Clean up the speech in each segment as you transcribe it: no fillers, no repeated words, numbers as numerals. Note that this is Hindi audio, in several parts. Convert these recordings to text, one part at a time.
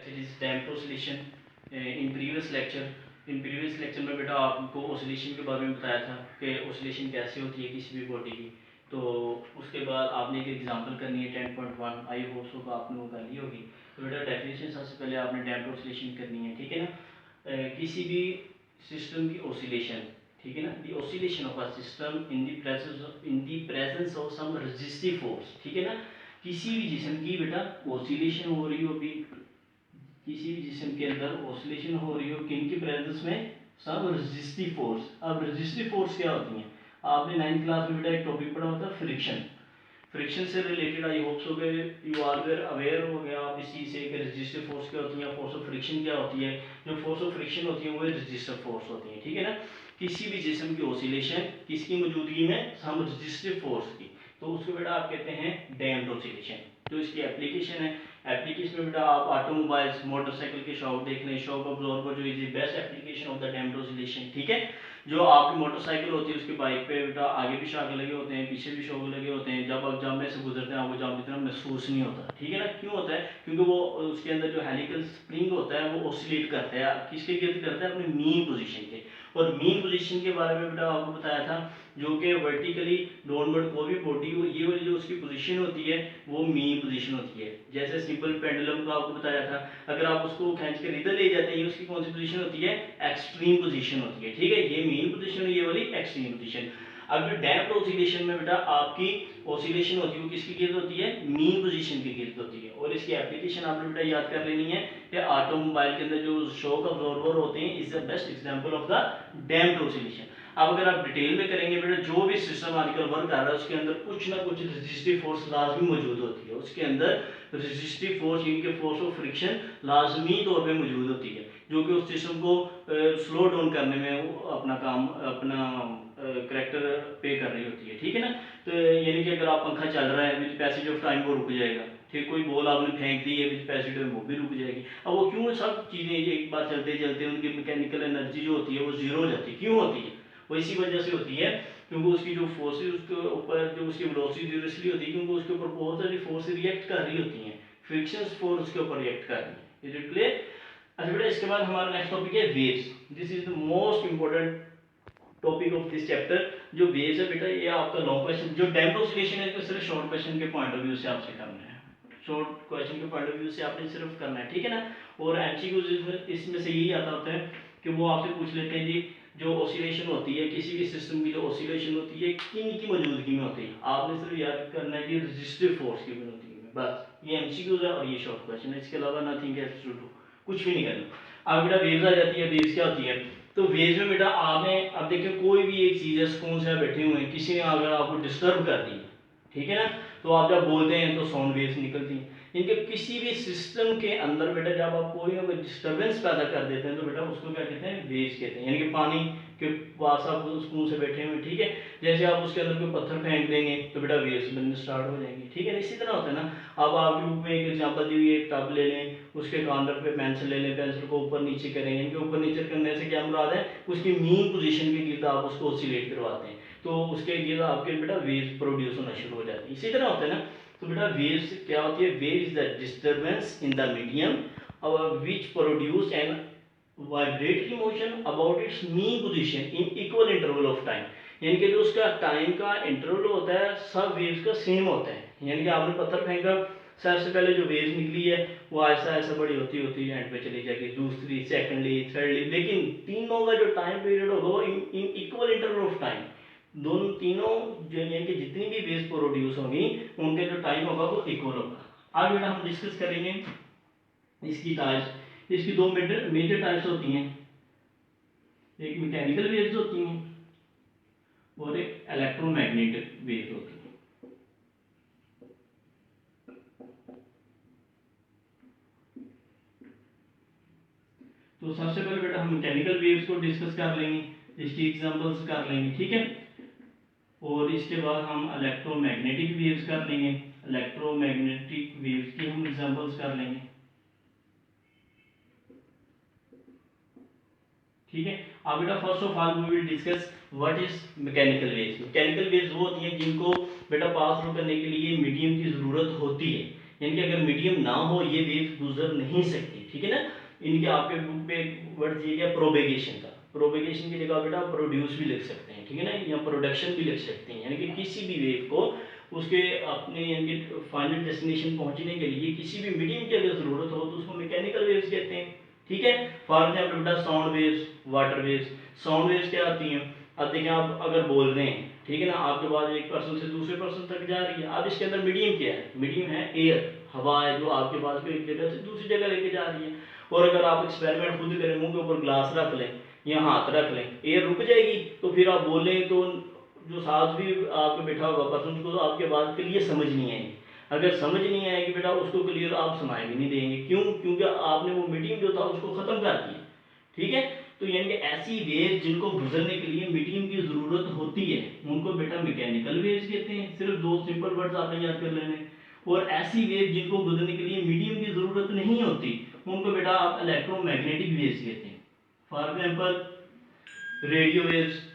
it is damped oscillation. In previous lecture में बेटा आपको oscillation के बारे में बताया था कि oscillation कैसे होती है किसी भी बॉडी की। तो उसके बाद आपने एक एग्जांपल करनी है 10.1, आई होप सो का आपने वो कर ली होगी। तो बेटा डेफिनेशन सबसे पहले आपने damped oscillation करनी है, ठीक है ना। किसी भी सिस्टम की oscillation, ठीक है ना, the oscillation of a system in the presence of some resistive force, ठीक है ना। किसी भी जिस्म की बेटा oscillation हो रही होगी, किसी भी जिस्म के अंदर ऑसिलेशन हो रही हो किन की प्रेजेंस में, सब रेजिस्टिव फोर्स। अब रेजिस्टिव फोर्स क्या होती हैं, आपने 9th क्लास में बेटा एक टॉपिक पढ़ा होता है फ्रिक्शन। फ्रिक्शन से रिलेटेड आई होप सो के यू आर वेयर अवेयर हो गया आप इस चीज़ से कि रेजिस्टिव फोर्स क्या होती है, फोर्स ऑफ फ्रिक्शन क्या होती है। जो फोर्स ऑफ फ्रिक्शन होती है वो रेजिस्टिव फोर्स होती है, ठीक है ना। किसी भी जिस्म की ऑसिलेशन किसकी मौजूदगी में, हम रेजिस्टिव फोर्स की, तो उसको बेटा आप कहते हैं डैम्प्ड ऑसिलेशन। जो इसकी एप्लीकेशन है, एप्लीकेशन में बेटा आप ऑटोमोबाइल्स मोटरसाइकिल के शॉक देख लें, शॉक अब्जॉर्बर जो is the best application of the damped oscillation, ठीक है। जो आपकी मोटरसाइकिल होती है उसकी बाइक पे बेटा आगे भी शॉक लगे होते हैं, पीछे भी शॉक लगे होते हैं, जब आप जाम में से गुजरते हैं आपको जाम की तरह महसूस नहीं होता, ठीक है ना। क्यों होता है, क्योंकि वो उसके अंदर जो हेलिकल स्प्रिंग होता है वो ऑसिलेट करता है, किसके गिर्द करता है, अपने मीन पोजीशन के। और मीन पोजीशन के बारे में बेटा आपको बताया था जो कि वर्टिकली डाउनवर्ड कोई भी बॉडी हो, ये वाली जो उसकी पोजीशन होती है वो मीन पोजीशन होती है। जैसे सिंपल पेंडुलम का आपको बताया था, अगर आप उसको खींच के इधर ले जाते हैं उसकी कौन सी पोजीशन होती है, एक्सट्रीम पोजीशन होती है, ठीक है। ये मीन पोजीशन है, ये वाली एक्सट्रीम पोजीशन। अब डैम्प्ड ऑसिलेशन में बेटा आपकी ऑसिलेशन होती है वो किसकी गिर्द होती है, मीन पोजीशन की गिर्द होती है। और इसकी एप्लीकेशन आपने बेटा याद कर लेनी है कि ऑटोमोबाइल के अंदर जो शॉक अब्जॉर्बर होते हैं is the best example of the damped oscillation. अब अगर आप डिटेल में करेंगे बेटा, जो भी सिस्टम आजकल वर्क कर रहा है उसके अंदर कुछ ना कुछ रेजिस्टिव फोर्स लाजमी मौजूद होती है, उसके अंदर रेजिस्टिव फोर्स इनके फोर्स ऑफ फ्रिक्शन लाजमी तौर पे मौजूद होती है, जो कि उस सिस्टम को स्लो डाउन करने में अपना काम, अपना करेक्टर पे कर रही होती है, ठीक है ना। तो यानी कि अगर आप पंखा चल रहा है विद पैसेज ऑफ टाइम वो रुक जाएगा, ठीक। कोई बॉल आपने फेंक दी है विद पैसेज ऑफ वो भी रुक जाएगी। अब वो क्यों, सब चीज़ें एक बार चलते चलते उनकी मैकेनिकल एनर्जी जो होती है वो जीरो हो जाती है। क्यों होती है, वो इसी वजह से होती है क्योंकि उसकी जो फोर्सेस उसके ऊपर जो उसकी वेलोसिटी इसलिए होती है क्योंकि उसके ऊपर बहुत सारी फोर्स रिएक्ट कर रही होती हैं, फ्रिक्शंस फोर्स उसके ऊपर रिएक्ट कर रही है। Is it clear. अच्छा बेटा, इसके बाद हमारा नेक्स्ट टॉपिक है waves. This is the most important topic of this chapter. जो वेव्स है बेटा ये आपका लॉन्ग क्वेश्चन, जो डैम्प्ड ऑसिलेशन है तो सिर्फ शॉर्ट क्वेश्चन के पॉइंट ऑफ व्यू से आपसे करना है, शॉर्ट क्वेश्चन के पॉइंट ऑफ व्यू से आपने सिर्फ करना है, ठीक है ना। और एमसीक्यू इसमें से यही आता होता है कि वो आपसे पूछ लेते हैं जी जो ऑसिलेशन होती है किसी भी सिस्टम की, जो ऑसिलेशन होती है किन की मौजूदगी में होती है, आपने सिर्फ याद करना है कि रेजिस्टिव फोर्स की मौजूदगी में, बस। ये एमसीक्यूज है और ये शॉर्ट क्वेश्चन है, इसके अलावा नथिंग एल्स टू डू, कुछ भी नहीं करना। अब बेटा वेव्स आ जाती है, वेव्स क्या होती है, तो वेव्स में बेटा आपने, अब देखिए कोई भी एक चीज़ है, सुकून से बैठे हुए हैं, किसी ने अगर आपको डिस्टर्ब कर दी, ठीक है ना, तो आप जब बोलते हैं तो साउंड वेव्स निकलती हैं। इनके किसी भी सिस्टम के अंदर बेटा जब आप कोई ना कोई डिस्टर्बेंस पैदा कर देते हैं तो बेटा उसको क्या कहते हैं, वेव्स कहते हैं। यानी कि पानी के पास आप सुकून से बैठे हुए, ठीक है, जैसे आप उसके अंदर कोई पत्थर फेंक देंगे तो बेटा वेव्स बनने स्टार्ट हो जाएंगी, ठीक है ना। इसी तरह होता है ना। अब आप यूट्यूब में एक एग्जांपल दी हुई है, एक टब ले लें, उसके कॉर्नर पे पेंसिल ले लें, पेंसिल को ऊपर नीचे करेंगे, इनके ऊपर नीचे करने से क्या मुराद है, उसकी मीन पोजीशन के गिर्द आप उसको ऑसिलेट करवाते हैं तो उसके गिर्द आपके बेटा वेव्स प्रोड्यूस होना शुरू हो जाती है। इसी तरह होता है ना। तो बेटा वेव्स क्या होती है, wave is the disturbance in the medium which produce an vibratory motion about it's mean position in equal interval of time. यानी कि जो उसका टाइम का इंटरवल होता है सब वेव्स का सेम होता है। यानी कि आपने पत्थर फेंका, सबसे पहले जो वेव्स निकली है वो ऐसा ऐसा बड़ी होती होती एंड पे चली जाएगी, दूसरी, सेकेंडली, थर्डली, लेकिन तीनों का जो टाइम पीरियड होगा वो in equal interval of time, दोनों तीनों जो यानी कि जितनी भी वेव्स प्रोड्यूस होंगी उनके जो टाइम होगा वो इक्वल होगा। आगे बेटा हम डिस्कस करेंगे इसकी टाइप्स। इसकी दो मेजर टाइप्स होती हैं, एक मैकेनिकल वेव्स होती हैं और एक इलेक्ट्रोमैग्नेटिक वेव्स होती हैं। तो सबसे पहले बेटा हम मैकेनिकल वेव्स को डिस्कस कर लेंगे, इसकी एग्जांपल्स कर लेंगे, ठीक है। और इसके बाद हम इलेक्ट्रोमैग्नेटिक वेव्स कर लेंगे, इलेक्ट्रोमैग्नेटिक वेव्स की हम एग्जांपल्स कर लेंगे, ठीक है। अब बेटा first of all we will discuss what is mechanical waves. Mechanical waves वो होती हैं जिनको बेटा पास थ्रू करने के लिए मीडियम की जरूरत होती है। यानी कि अगर मीडियम ना हो ये वेव गुजर नहीं सकती, ठीक है ना। इनके आपके बुक पे वर्ड दिया गया प्रोपेगेशन का, प्रोपेगेशन की जगह बेटा प्रोड्यूस भी लिख सकते हैं, ठीक है ना, या प्रोडक्शन भी लिख सकते हैं। यानी कि किसी भी वेव को उसके अपने यानी कि फाइनल डेस्टिनेशन पहुंचने के लिए किसी भी मीडियम की अगर ज़रूरत हो तो उसको मैकेनिकल वेव्स कहते हैं, ठीक है। फॉर एग्जाम्पल बेटा sound waves, water waves. Sound waves क्या आती हैं, अब देखिए आप अगर बोल रहे हैं, ठीक है ना, आपके पास एक पर्सन से दूसरे पर्सन तक जा रही है, अब इसके अंदर मीडियम क्या है, मीडियम है एयर, हवा है जो आपके पास को एक जगह से दूसरी जगह लेके जा रही है। और अगर आप एक्सपेरिमेंट खुद करें, मुंह के ऊपर ग्लास रख लें या हाथ रख लें, एयर रुक जाएगी, तो फिर आप बोलें तो जो साथ भी आपके बैठा होगा पर्सन उसको तो आपके बात क्लियर समझ नहीं आएगी। अगर समझ नहीं आएगी बेटा उसको क्लियर आप सुनाई भी नहीं देंगे, क्यों, क्योंकि आपने वो मीडियम जो था उसको ख़त्म कर दिया, ठीक है। तो यानी कि ऐसी वेव जिनको गुजरने के लिए मीडियम की ज़रूरत होती है उनको बेटा मैकेनिकल वेव्स कहते हैं। सिर्फ दो सिंपल वर्ड्स आपने याद कर लेने। और ऐसी वेव जिनको गुजरने के लिए मीडियम की ज़रूरत नहीं होती उनको बेटा आप इलेक्ट्रोमैग्नेटिक वेव्स कहते हैं। For example radio waves.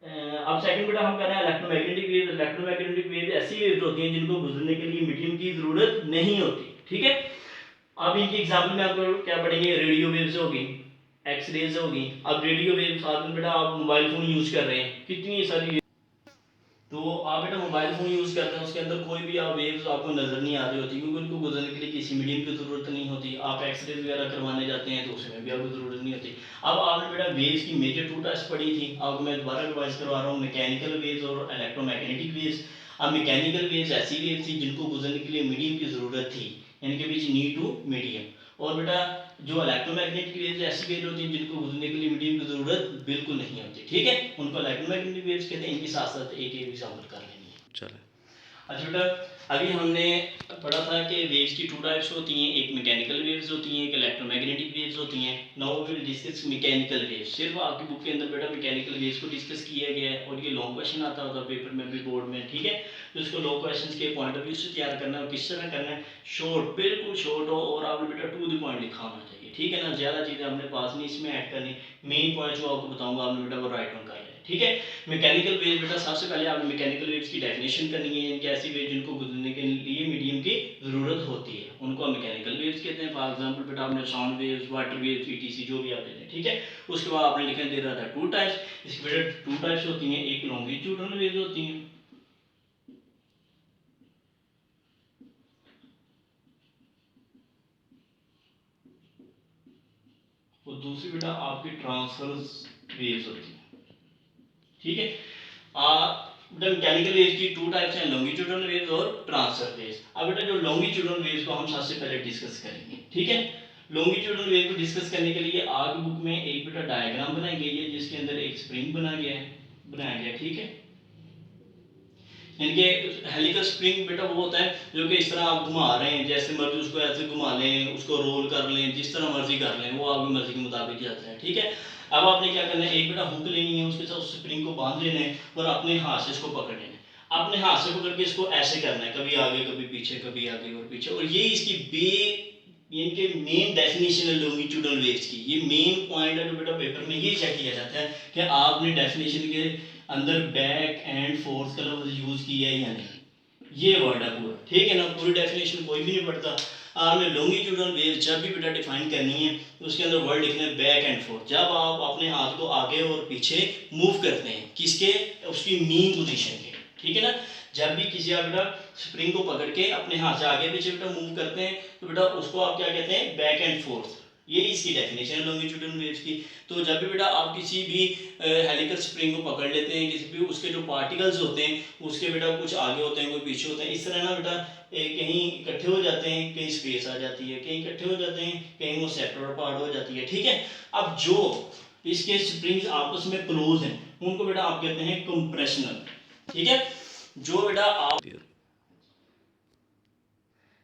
अब सेकंड बेटा हम कर रहे हैं इलेक्ट्रोमैग्नेटिक वेव। इलेक्ट्रोमैग्नेटिक वेव ऐसी वेव्स होती हैं जिनको गुजरने के लिए मीडियम की ज़रूरत नहीं होती, ठीक है। अब इनकी एग्जाम्पल में आपको क्या पढ़ेंगे, रेडियो वेव्स होगी, एक्स रेज होगी। अब रेडियो वेव्स आप बेटा आप मोबाइल फ़ोन यूज़ कर रहे हैं, कितनी सारी, तो आप बेटा मोबाइल फ़ोन यूज़ करते हैं उसके अंदर कोई भी आप वेव्स आपको नज़र नहीं आ रही होती, क्योंकि उनको गुजरने के लिए किसी मीडियम की ज़रूरत नहीं होती। आप एक्सरे वगैरह करवाने जाते हैं तो उसमें भी आपको ज़रूरत नहीं होती। अब आपने बेटा वेव्स की मेजर टू टाइप्स पढ़ी थी, अब मैं दोबारा रिवाइज करवा रहा हूँ, मैकेनिकल वेव्स और इलेक्ट्रोमैग्नेटिक वेव्स। अब मैकेनिकल वेव्स ऐसी वेव्स थी जिनको गुजरने के लिए मीडियम की ज़रूरत थी, यानी कि विच नीड टू मीडियम। और बेटा जो इलेक्ट्रोमैग्नेटिक वेव्स ऐसी वेव होती हैं जिनको गुजरने के लिए मीडियम की ज़रूरत बिल्कुल नहीं होती, ठीक है, उनको इलेक्ट्रोमैग्नेटिक वेव्स कहते हैं। इनके साथ साथ एक एग्जाम्पल कर लेंगे, चलो। अच्छा बेटा अभी हमने पढ़ा था कि वेव्स की टू टाइप्स होती हैं, एक मैकेनिकल वेव्स होती हैं, एक इलेक्ट्रोमैग्नेटिक वेव्स होती हैं। Now we will discuss mechanical waves. सिर्फ आपकी बुक के अंदर बेटा मैकेनिकल वेव्स को डिस्कस किया गया है और ये लॉन्ग क्वेश्चन आता होता है पेपर में भी, बोर्ड में, ठीक है। तो इसको लॉन्ग क्वेश्चन के पॉइंट ऑफ व्यू से तैयार करना है, किस तरह करना है, शॉर्ट, बिल्कुल शॉर्ट हो और आपने बेटा टू द पॉइंट लिखा होना चाहिए, ठीक है ना, ज़्यादा चीज़ें अपने पास नहीं इसमें ऐड करनी, मेन पॉइंट जो आपको बताऊंगा आपने बेटा वो राइट ऑन कर लें, ठीक है। मैकेनिकल वेव बेटा सबसे पहले आपने मैकेनिकल वेव्स की डेफिनेशन करनी है, यानी कि ऐसी वेव जिनको गुजरने के लिए मीडियम की ज़रूरत होती है उनको मैकेनिकल वेव्स कहते हैं। फॉर एग्जांपल बेटा आपने sound waves, water waves, etc जो भी आप लेते हैं, ठीक है। उसके बाद आपने लिखने दे रहा था टू टाइप्स, इसकी बेटा टू टाइप्स होती हैं, एक लॉन्गिट्यूडनल वेव्स होती हैं और दूसरी बेटा आपकी ट्रांसवर्स वेव्स होती हैं, ठीक है। बेटा मैकेनिकल वेव्स की टू टाइप्स हैं, लॉन्गिट्यूडनल वेव्स और ट्रांसवर्स वेव्स। अब बेटा जो लॉन्गिट्यूडनल वेव्स को हम सबसे पहले डिस्कस करेंगे, ठीक है। लॉन्गिट्यूडनल वेव को डिस्कस करने के लिए आपकी बुक में एक बेटा डायग्राम बनाई गई है जिसके अंदर एक स्प्रिंग बनाया गया, ठीक है। यानी कि हेलिकल स्प्रिंग बेटा वो होता है जो कि इस तरह आप घुमा रहे हैं, जैसे मर्जी उसको ऐसे घुमा लें, उसको रोल कर लें, जिस तरह मर्जी कर लें, वो आपकी मर्जी के मुताबिक जाता है, ठीक है। अब आपने क्या करना है, एक बेटा हुक लेनी है, उसके साथ उस स्प्रिंग को बांध लेना है और अपने हाथ से इसको पकड़ लेना है। अपने हाथ से पकड़ के इसको ऐसे करना है, कभी आगे कभी पीछे, कभी आगे और पीछे। और ये इसकी यानी कि मेन डेफिनेशन है लॉन्गिट्यूडनल वेव्स की, ये मेन पॉइंट है जो बेटा पेपर में ये चेक किया जाता है कि आपने डेफिनेशन के अंदर बैक एंड फोर्थ का लफ्ज यूज किया है या नहीं, ये वर्ड है पूरा, ठीक है ना। पूरी डेफिनेशन कोई भी नहीं पढ़ता। आपने लॉन्गिट्यूडनल वेव जब भी बेटा डिफाइन करनी है तो उसके अंदर वर्ड लिखना है बैक एंड फोर्थ। जब आप अपने हाथ को आगे और पीछे मूव करते हैं किसके, उसकी मीन पोजीशन के, ठीक है ना। जब भी किसी आप बेटा स्प्रिंग को पकड़ के अपने हाथ से आगे पीछे बेटा मूव करते हैं तो बेटा उसको आप क्या कहते हैं, बैक एंड फोर्थ। ये इसकी डेफिनेशन है लॉन्गिट्यूडनल वेव्स की। तो जब भी बेटा आप किसी भी हेलिकल स्प्रिंग को पकड़ लेते हैं, किसी भी उसके जो पार्टिकल्स होते हैं उसके बेटा कुछ आगे होते हैं, कोई पीछे होते हैं, इस तरह ना बेटा कहीं इकट्ठे हो जाते हैं, कहीं स्पेस आ जाती है, कहीं इकट्ठे हो जाते हैं, कहीं वो सेपरेट पार्ट हो जाती है, ठीक है। अब जो इसके स्प्रिंग्स आपस में क्लोज हैं उनको बेटा आप कहते हैं कंप्रेशनल, ठीक है। जो बेटा आप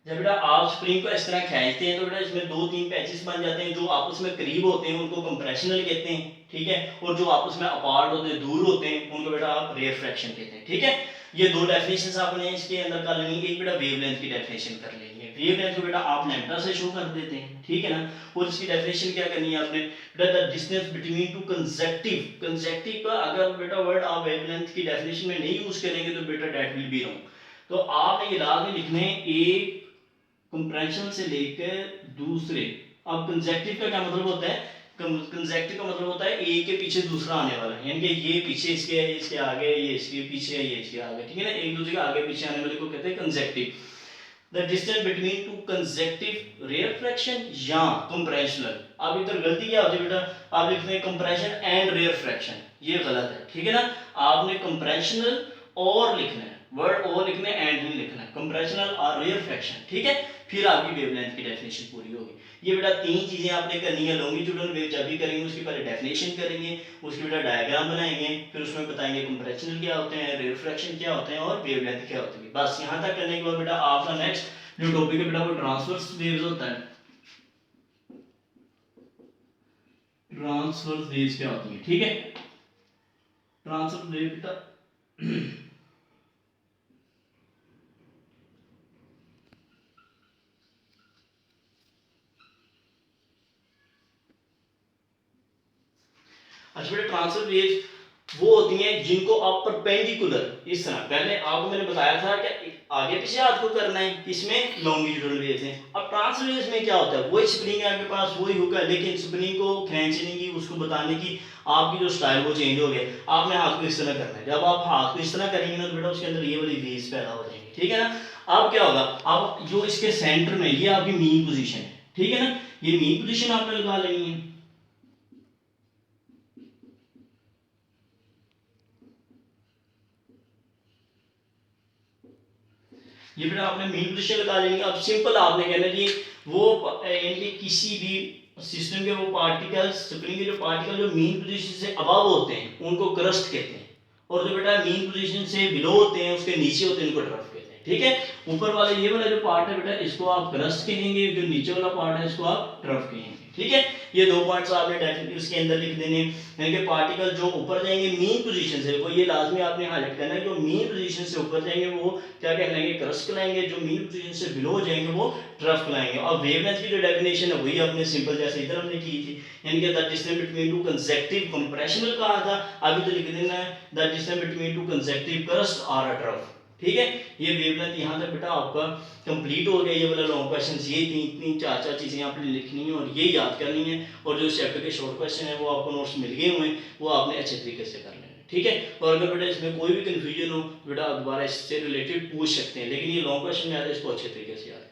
जब बेटा आप स्प्रिंग को इस तरह खींचते हैं तो बेटा इसमें दो तीन पैचेस बन जाते हैं, जो आपस में करीब होते हैं उनको कंप्रेशनल कहते हैं, ठीक है। और जो आपस में अपार्ट होते हैं, दूर होते हैं, उनको बेटा आप रेयरफ्रैक्शन कहते हैं, ठीक है। ये दो डेफिनेशंस आपने इसके अंदर कर लेनी है। एक बेटा वेवलेंथ की डेफिनेशन कर लेनी है, वेवलेंथ को बेटा आप लैम्ब्डा से शो कर देते हैं, ठीक है ना। और इसकी डेफिनेशन क्या करनी है आपने, बेटा the distance between two consecutive, consecutive का अगर बेटा वर्ड आप वेवलेंथ की डेफिनेशन में नहीं यूज करेंगे तो बेटा दैट विल बी रॉन्ग। तो आपने ये लास्ट में लिखने एक कंप्रेशन से लेकर दूसरे। अब कंसेक्टिव का क्या मतलब होता है, कंसेक्टिव का मतलब होता है एक के पीछे दूसरा आने वाला, यानी कि ये पीछे इसके है, इसके आगे, ये इसके पीछे है, ये इसके आगे, ठीक है ना, एक दूसरे के आगे पीछे आने वाले को कहते हैं consecutive. The distance between two consecutive rarefaction या कंप्रेशनल। अब इधर गलती क्या होती है बेटा, आप लिखते हैं कंप्रेशन एंड रेयर फ्रैक्शन, ये गलत है, ठीक है ना। आपने कंप्रेशनल और लिखना है, वर्ड और लिखना है, एंड नहीं लिखना है, कंप्रेशनल और रेयर फ्रैक्शन, ठीक है। फिर आपकी वेवलेंथ की डेफिनेशन पूरी होगी। ये बेटा तीन चीजें आपने करनी है लॉन्गिट्यूडल वेव जब भी करेंगे उसकी पहले डेफिनेशन करेंगे, उसकी बेटा डायग्राम बनाएंगे, फिर उसमें बताएंगे कंप्रेशनल क्या होते हैं, रेयर फ्रैक्शन क्या होते हैं और वेवलेंथ क्या होती है। बस यहाँ तक करने के बाद बेटा आपका नेक्स्ट जो टॉपिक है बेटा वो ट्रांसवर्स वेव्स होता है। ट्रांसवर्स वेव्स क्या होती है, ठीक है। ट्रांसवर्स वेव बेटा अच्छा बेटा ट्रांसवर्स वेव्स वो होती हैं जिनको आप परपेंडिकुलर इस तरह, पहले आपको मैंने बताया था कि आगे पीछे हाथ को करना है, इसमें लॉन्गिट्यूडल वेव्स हैं। अब ट्रांसवर्स वेव्स में क्या होता है, वही स्प्रिंग है आपके पास, वही हुक है, लेकिन स्प्रिंग को खींचने की, उसको बताने की आपकी जो स्टाइल वो चेंज हो गया। आपने हाथ को इस तरह करना है, जब आप हाथ को इस तरह करेंगे ना तो बेटा उसके अंदर ये वाली वेव्स पैदा हो जाएंगी, ठीक है ना। अब क्या होगा, अब जो इसके सेंटर में ये आपकी मीन पोजीशन है, ठीक है ना, ये मीन पोजीशन आपने लगा लेनी है। ये बेटा आपने मीन पोजीशन लगा लेंगे। अब सिंपल आपने कहना जी वो यानी कि किसी भी सिस्टम के वो पार्टिकल्स, स्प्रिंग के जो पार्टिकल जो मीन पोजीशन से अबव होते हैं उनको क्रस्ट कहते हैं, और जो बेटा मीन पोजीशन से बिलो होते हैं, उसके नीचे होते हैं, उनको ट्रफ कहते हैं, ठीक है। ऊपर वाला ये वाला जो पार्ट है बेटा इसको आप क्रस्ट कहेंगे, जो नीचे वाला पार्ट है इसको आप ट्रफ कहेंगे, ठीक है। ये दो पार्ट्स आपने डेफिनेटली उसके अंदर लिख देने, यानी कि पार्टिकल जो ऊपर जाएंगे मीन पोजीशन से, वो ये लाजमी आपने हाईलाइट करना है, जो मीन पोजीशन से ऊपर जाएंगे वो क्या कहलाएंगे, क्रस्ट कहलाएंगे, जो मीन पोजीशन से बिलो जाएंगे वो ट्रफ कहलाएंगे। और वेवलेंथ की जो डेफिनेशन है वही आपने सिंपल जैसे इधर हमने की थी, यानी कि the distance between two consecutive compressional कहा था, अभी तो लिख देना है the distance between two consecutive crust और अ ट्रफ, ठीक है। ये वेवलेंथ यहाँ तक बेटा आपका कंप्लीट हो गया। ये वाला लॉन्ग क्वेश्चन, ये तीन चार चीज़ें आपने लिखनी है और ये याद करनी है, और जो चैप्टर के शॉर्ट क्वेश्चन है वो आपको नोट्स मिल गए हुए हैं, वो आपने अच्छे तरीके से कर लेना है, ठीक है। और अगर बेटा इसमें कोई भी कन्फ्यूजन हो बेटा आप दोबारा इससे रिलेटेड पूछ सकते हैं, लेकिन ये लॉन्ग क्वेश्चन में आता है, इसको अच्छे तरीके से याद